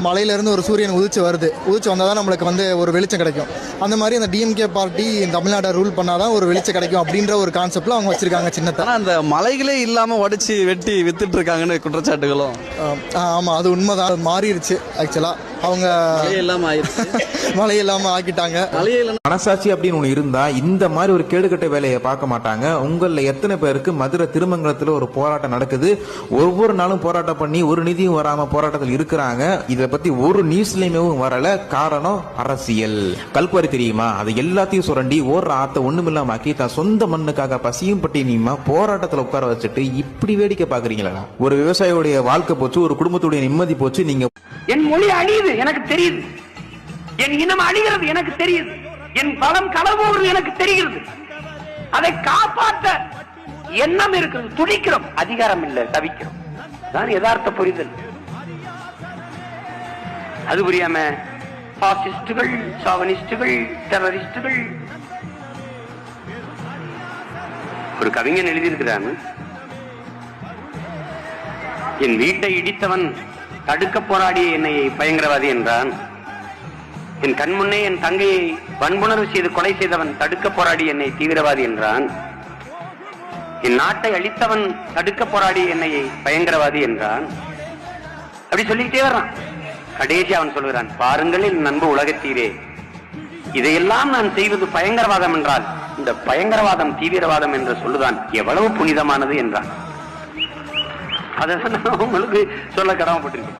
மலையிலேருந்து ஒரு சூரியன் உதிச்சு வந்தால் தான் நம்மளுக்கு வந்து ஒரு வெளிச்சம் கிடைக்கும். அந்த மாதிரி அந்த டிஎம்கே பார்ட்டி தமிழ்நாட்டை ரூல் பண்ணாதான் ஒரு வெளிச்சம் கிடைக்கும் அப்படின்ற ஒரு கான்செப்டில் அவங்க வச்சுருக்காங்க சின்னத்தை. ஆனால் அந்த மலைகளே இல்லாமல் உடச்சி வெட்டி வித்துட்டு இருக்காங்கன்னு குற்றச்சாட்டுகளும். ஆமாம், அது உண்மைதான். மாறிடுச்சு ஆக்சுவலாக. அவங்க மழை இல்லாமல் ஆக்கிட்டாங்க. மனசாட்சி அப்படின்னு ஒன்று இருந்தா இந்த மாதிரி ஒரு கேடுகட்ட வேலையை பார்க்க மாட்டாங்க. உங்களில் எத்தனை பேருக்கு மதுரை திருமங்கலத்தில் ஒரு போராட்டம் நடக்குது, ஒவ்வொரு நாளும் போராட்டம் பண்ணி ஒரு நிதியும் வராம போராட்டத்தில் இருக்கிறாங்க. இதை பத்தி ஒரு நியூஸ்லயுமே வரல. காரணம் அரசியல். கல்குவாரி தெரியுமா, அது எல்லாத்தையும் சுரண்டி ஓடுற ஆத்த ஒண்ணுமில்லாம ஆக்கி தான் சொந்த மண்ணுக்காக பசியும் பட்டினியுமா போராட்டத்தில் உட்கார வச்சுட்டு இப்படி வேடிக்கை பாக்குறீங்களா? ஒரு விவசாயியுடைய வாழ்க்கை போச்சு, ஒரு குடும்பத்துடைய நிம்மதி போச்சு. நீங்க என் மொழி அழியுது எனக்கு தெரியுது, என் இனம் அழிகிறது எனக்கு தெரியுது, என் பலம் களவோடு எனக்கு தெரிகிறது. அதை காப்பாற்ற எண்ணம் இருக்கிறது, துடிக்கிறோம். அதிகாரம் இல்லை, தவிக்கிறோம். தான் யதார்த்த புரிதல். அது புரியாம பாசிஸ்டுகள், சாவனிஸ்டுகள், டெரரிஸ்டுகள். ஒரு கவிஞன் எழுதியிருக்கிறான், என் வீட்டை இடித்தவன் தடுக்க போராடிய என்னை பயங்கரவாதி என்றான். என் கண்முன்னே என் தங்கையை வன்புணர்வு செய்து கொலை செய்தவன் தடுக்க போராடி என்னை தீவிரவாதி என்றான். என் நாட்டை அழித்தவன் தடுக்க போராடி என்னை பயங்கரவாதி என்றான். அப்படி சொல்லிக்கிட்டே வர்றான். கடைசி அவன் சொல்கிறான், பாருங்கள் என் நண்பு உலகத்தீரே, இதையெல்லாம் நான் செய்வது பயங்கரவாதம் என்றால் இந்த பயங்கரவாதம் தீவிரவாதம் என்று சொல்லுதான் எவ்வளவு புனிதமானது என்றான். அதை உங்களுக்கு சொல்ல கடமைப்பட்டிருக்கேன்.